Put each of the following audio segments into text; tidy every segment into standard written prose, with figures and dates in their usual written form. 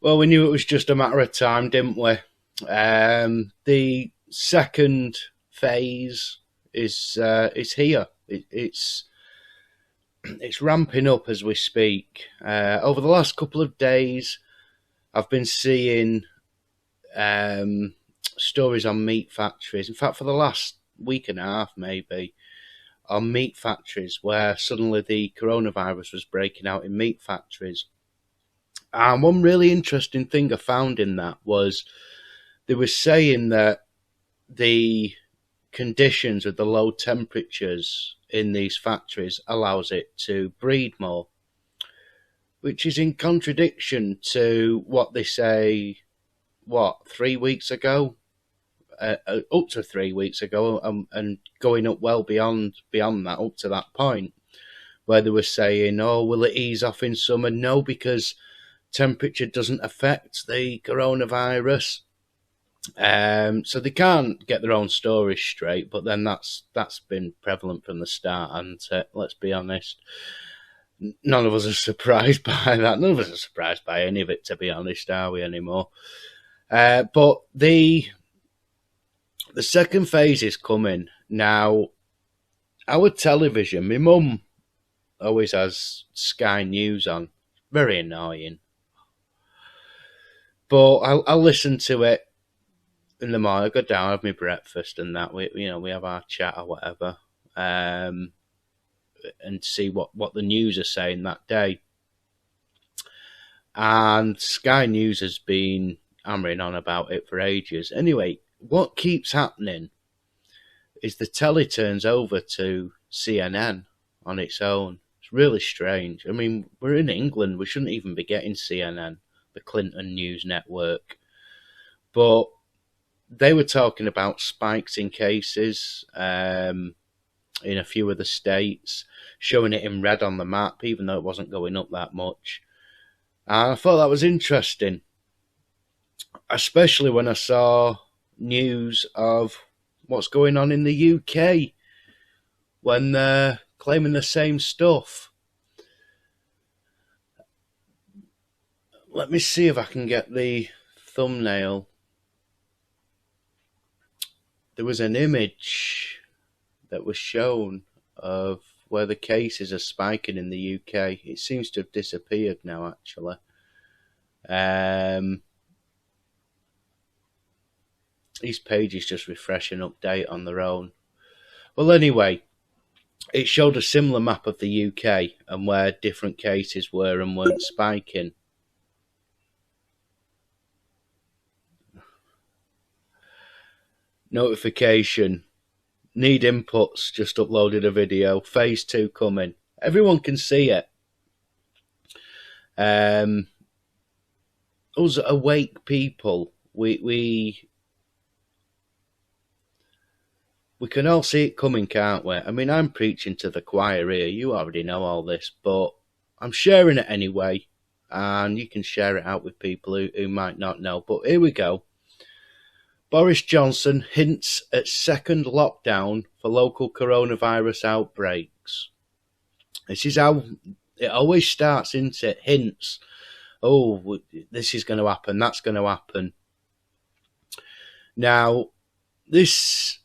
Well, we knew it was just a matter of time, didn't we? The second phase is here. It's ramping up as we speak. Over the last couple of days, I've been seeing stories on meat factories. In fact, for the last week and a half, maybe, on meat factories where suddenly the coronavirus was breaking out in meat factories. And one really interesting thing I found in that was they were saying that the conditions with the low temperatures in these factories allows it to breed more, which is in contradiction to what they say, 3 weeks ago, up to 3 weeks ago, and going up well beyond that, up to that point, where they were saying, oh, will it ease off in summer? No, because temperature doesn't affect the coronavirus. So they can't get their own stories straight, but then that's been prevalent from the start, and let's be honest, none of us are surprised by that. None of us are surprised by any of it, to be honest, are we anymore? But the second phase is coming. Now, our television, my mum always has Sky News on. Very annoying. But I'll listen to it in the morning. I go down, have my breakfast and that. We have our chat or whatever, and see what the news are saying that day. And Sky News has been hammering on about it for ages. Anyway, what keeps happening is the telly turns over to CNN on its own. It's really strange. I mean, we're in England. We shouldn't even be getting CNN, the Clinton News Network. But they were talking about spikes in cases in a few of the states, showing it in red on the map, even though it wasn't going up that much. And I thought that was interesting, especially when I saw news of what's going on in the UK when they're claiming the same stuff. Let me see if I can get the thumbnail. There was an image that was shown of where the cases are spiking in the UK. It seems to have disappeared now, actually. These pages just refresh and update on their own. Well, anyway, it showed a similar map of the UK and where different cases were and weren't spiking. Notification. Need inputs. Just uploaded a video. Phase 2 coming. Everyone can see it. Us awake people, we can all see it coming, can't we? I mean, I'm preaching to the choir here. You already know all this, but I'm sharing it anyway, and you can share it out with people who might not know. But here we go. Boris Johnson hints at second lockdown for local coronavirus outbreaks. This is how it always starts, isn't it? Hints. Oh, this is going to happen, that's going to happen. Now, this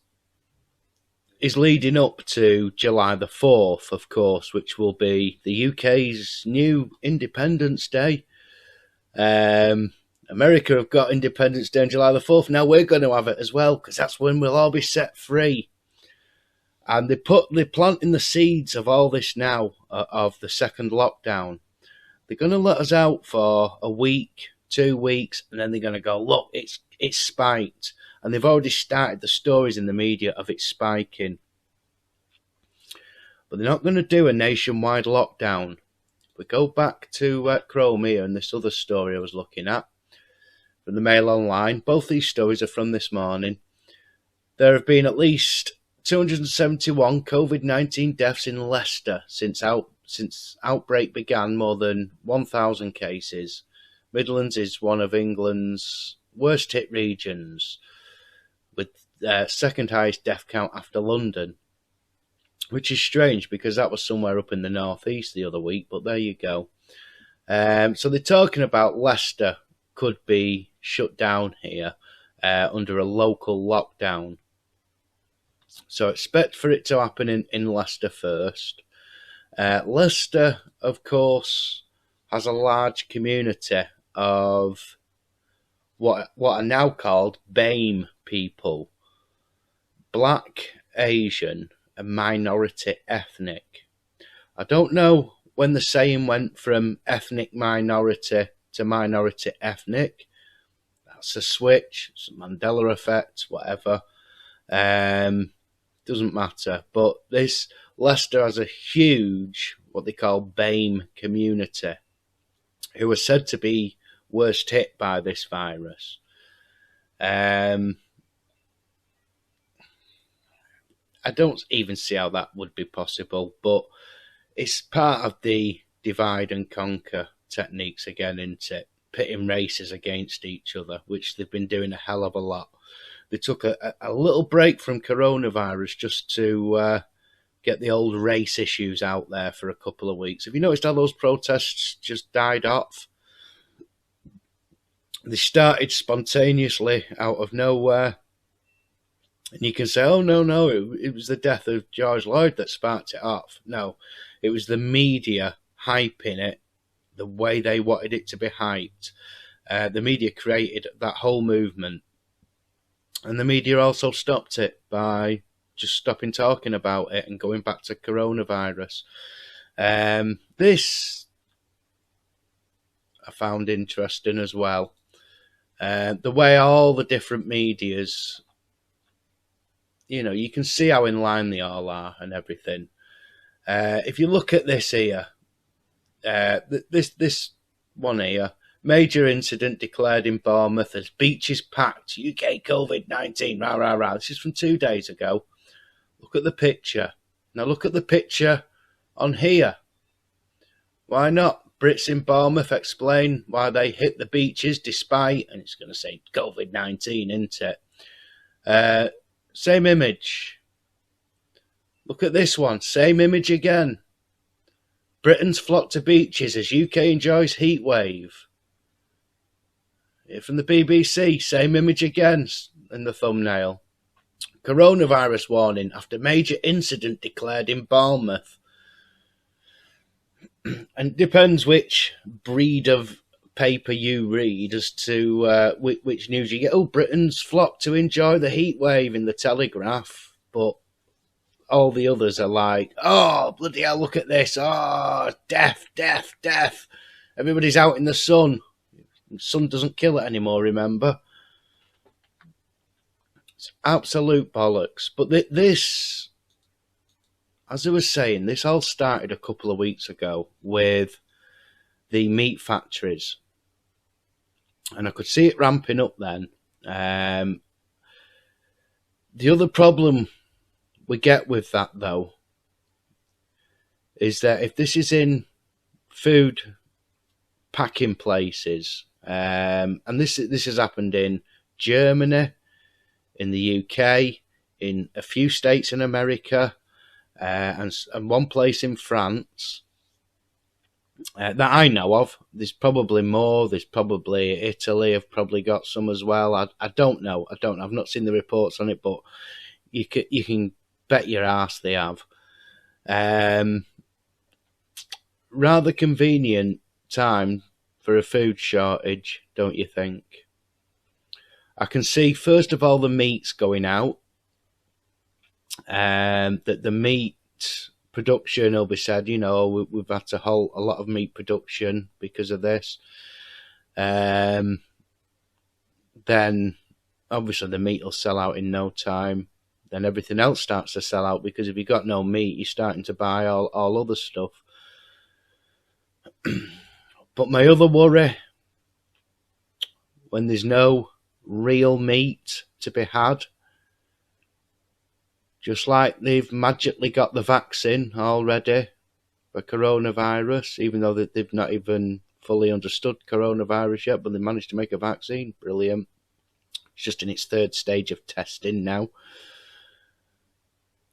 is leading up to July the 4th, of course, which will be the UK's new Independence Day. America have got Independence Day on July the 4th. Now we're going to have it as well, because that's when we'll all be set free. And they're planting the seeds of all this now, of the second lockdown. They're going to let us out for a week, 2 weeks, and then they're going to go, look, it's spiked. And they've already started the stories in the media of it spiking. But they're not going to do a nationwide lockdown. If we go back to Chrome here and this other story I was looking at from the Mail Online, both these stories are from this morning. There have been at least 271 COVID-19 deaths in Leicester since outbreak began, more than 1,000 cases. Midlands is one of England's worst hit regions, with second highest death count after London, which is strange because that was somewhere up in the northeast the other week, but there you go. So they're talking about Leicester could be shut down here under a local lockdown. So expect for it to happen in Leicester first. Leicester, of course, has a large community of what are now called BAME people. Black, Asian, and minority ethnic. I don't know when the saying went from ethnic minority to minority ethnic. That's a switch, it's a Mandela effect, whatever. Doesn't matter. But this Leicester has a huge, what they call BAME community, who are said to be worst hit by this virus. I don't even see how that would be possible, but it's part of the divide and conquer techniques again, isn't it? Pitting races against each other, which they've been doing a hell of a lot. They took a little break from coronavirus just to get the old race issues out there for a couple of weeks. Have you noticed how those protests just died off? They started spontaneously out of nowhere. And you can say, oh, no, it was the death of George Floyd that sparked it off. No, it was the media hyping it the way they wanted it to be hyped. The media created that whole movement. And the media also stopped it by just stopping talking about it and going back to coronavirus. This I found interesting as well. The way all the different medias, you can see how in line they all are and everything. If you look at this here, this one here, major incident declared in Bournemouth as beaches packed, UK COVID-19, rah, rah, rah. This is from 2 days ago. Look at the picture. Now look at the picture on here. Why not? Brits in Bournemouth explain why they hit the beaches despite, and it's going to say COVID-19, isn't it? Same image. Look at this one. Same image again. Britons flock to beaches as UK enjoys heat wave. From the BBC, same image again in the thumbnail. Coronavirus warning after major incident declared in Bournemouth. And it depends which breed of paper you read as to which news you get. Oh, Britons flock to enjoy the heat wave in the Telegraph, but all the others are like, oh, bloody hell, look at this. Oh, death, death, death. Everybody's out in the sun. The sun doesn't kill it anymore, remember? It's absolute bollocks. But this, as I was saying, this all started a couple of weeks ago with the meat factories. And I could see it ramping up then. The other problem we get with that, though, is that if this is in food packing places, and this has happened in Germany, in the UK, in a few states in America, and one place in France, that I know of. There's probably more. There's probably Italy have probably got some as well. I don't know. I've not seen the reports on it, but you can bet your ass they have. Rather convenient time for a food shortage, don't you think? I can see, first of all, the meat's going out. That the meat production will be said, we've had to halt a lot of meat production because of this. Then, obviously, the meat will sell out in no time. Then everything else starts to sell out because if you've got no meat, you're starting to buy all other stuff. But my other worry, when there's no real meat to be had, just like they've magically got the vaccine already for coronavirus, even though they've not even fully understood coronavirus yet, but they managed to make a vaccine. Brilliant. It's just in its third stage of testing now.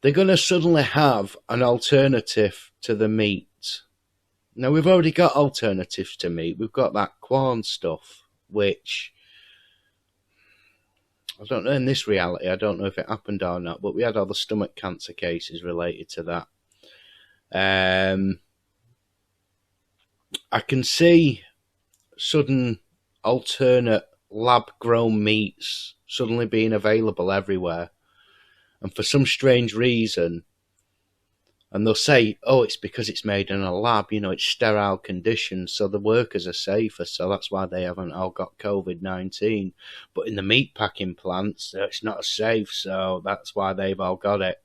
They're going to suddenly have an alternative to the meat. Now, we've already got alternatives to meat. We've got that Quorn stuff. which I don't know in this reality, I don't know if it happened or not, but we had all the stomach cancer cases related to that. I can see sudden alternate lab-grown meats suddenly being available everywhere. And for some strange reason, and they'll say, oh, it's because it's made in a lab, it's sterile conditions, so the workers are safer, so that's why they haven't all got COVID-19. But in the meat packing plants, it's not safe, so that's why they've all got it.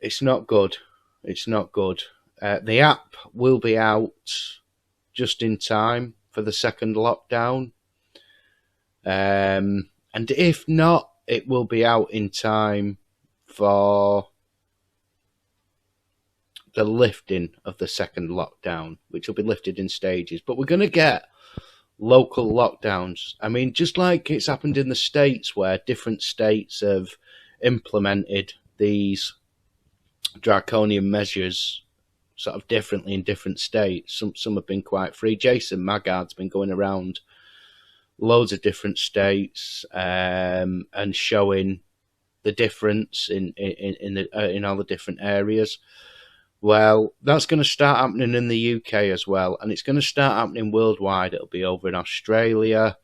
It's not good. It's not good. The app will be out just in time for the second lockdown. And if not, it will be out in time for the lifting of the second lockdown, which will be lifted in stages. But we're going to get local lockdowns. I mean, just like it's happened in the States, where different states have implemented these draconian measures sort of differently in different states. Some have been quite free. Jason Maggard's been going around loads of different states and showing the difference in all the different areas. Well, that's going to start happening in the UK as well, and it's going to start happening worldwide. It'll be over in Australia,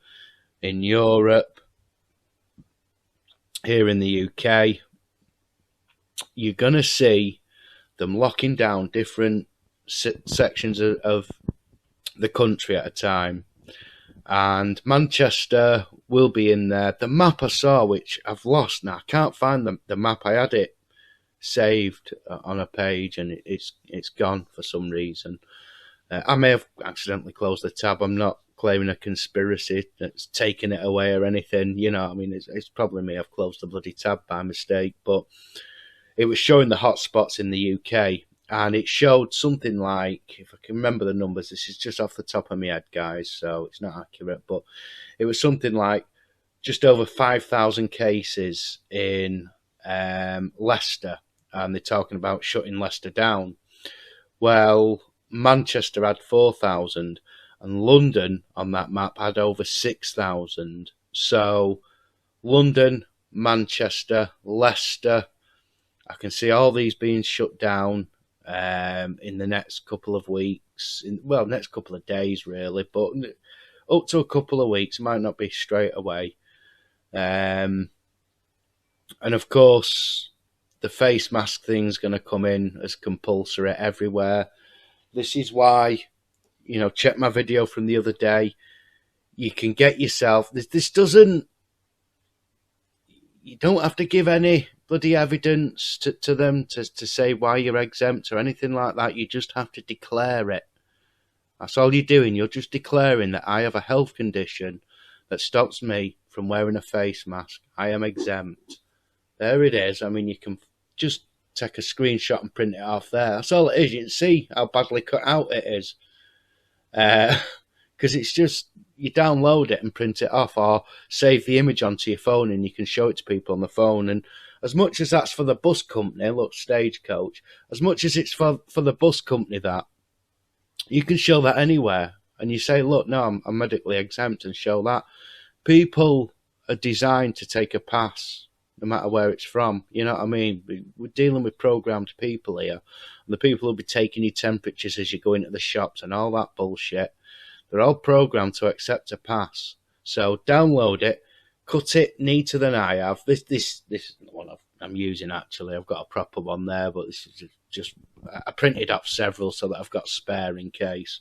in Europe, here in the UK. You're going to see them locking down different sections of the country at a time. And Manchester will be in there. The map I saw, which I've lost now, I can't find the map. I had it saved on a page, and it's gone for some reason. I may have accidentally closed the tab. I'm not claiming a conspiracy that's taken it away or anything. I mean, it's probably me. I've closed the bloody tab by mistake. But it was showing the hotspots in the UK. And it showed something like, if I can remember the numbers, this is just off the top of my head, guys, so it's not accurate, but it was something like just over 5,000 cases in Leicester, and they're talking about shutting Leicester down. Well, Manchester had 4,000, and London on that map had over 6,000. So London, Manchester, Leicester, I can see all these being shut down in the next couple of weeks, next couple of days really, but up to a couple of weeks. It might not be straight away. And of course, the face mask thing's going to come in as compulsory everywhere. This is why, check my video from the other day. You can get yourself, this doesn't, you don't have to give any bloody evidence to them to say why you're exempt or anything like that. You just have to declare it. That's all you're doing. You're just declaring that I have a health condition that stops me from wearing a face mask. I am exempt. There it is. I mean, you can just take a screenshot and print it off there. That's all it is. You can see how badly cut out it is. Because it's just, you download it and print it off, or save the image onto your phone and you can show it to people on the phone. And as much as that's for the bus company, look, Stagecoach, as much as it's for the bus company, that you can show that anywhere. And you say, look, no, I'm medically exempt, and show that. People are designed to take a pass, no matter where it's from. You know what I mean? We're dealing with programmed people here. And the people will be taking your temperatures as you go into the shops and all that bullshit. They're all programmed to accept a pass. So download it, cut it neater than I have. This is the one I'm using actually. I've got a proper one there, but this is just I printed off several so that I've got spare in case.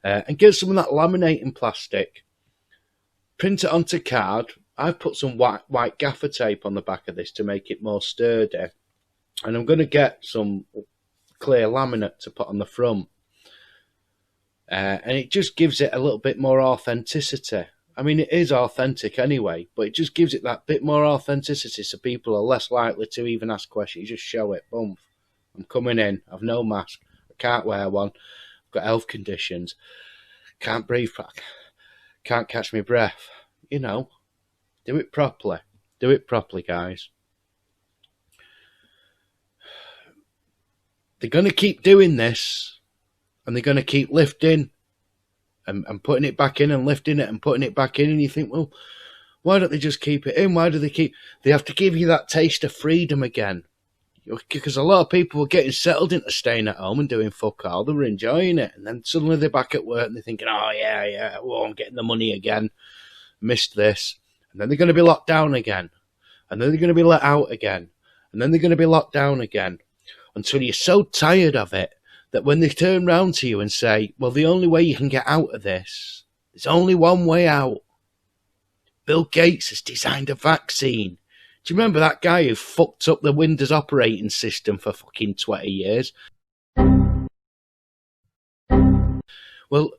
And get some of that laminating plastic. Print it onto card. I've put some white gaffer tape on the back of this to make it more sturdy. And I'm going to get some clear laminate to put on the front. And it just gives it a little bit more authenticity. I mean, it is authentic anyway, but it just gives it that bit more authenticity so people are less likely to even ask questions. You just show it, boom, I'm coming in, I've no mask, I can't wear one, I've got health conditions, can't breathe, can't catch my breath. Do it properly. Do it properly, guys. They're going to keep doing this, and they're going to keep lifting and putting it back in and lifting it and putting it back in, and you think, well, why don't they just keep it in? Why do they have to give you that taste of freedom again? Because a lot of people were getting settled into staying at home and doing fuck all. They were enjoying it. And then suddenly they're back at work and they're thinking, oh, yeah, well, I'm getting the money again. Missed this. And then they're going to be locked down again. And then they're going to be let out again. And then they're going to be locked down again. Until you're so tired of it that when they turn round to you and say, well, the only way you can get out of this, there's only one way out. Bill Gates has designed a vaccine. Do you remember that guy who fucked up the Windows operating system for fucking 20 years? Well,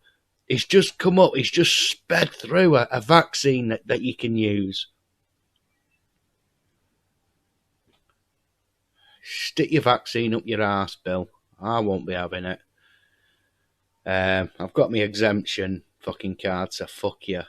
he's just come up, he's just sped through a vaccine that you can use. Stick your vaccine up your arse, Bill. I won't be having it. I've got my exemption fucking card, so fuck you.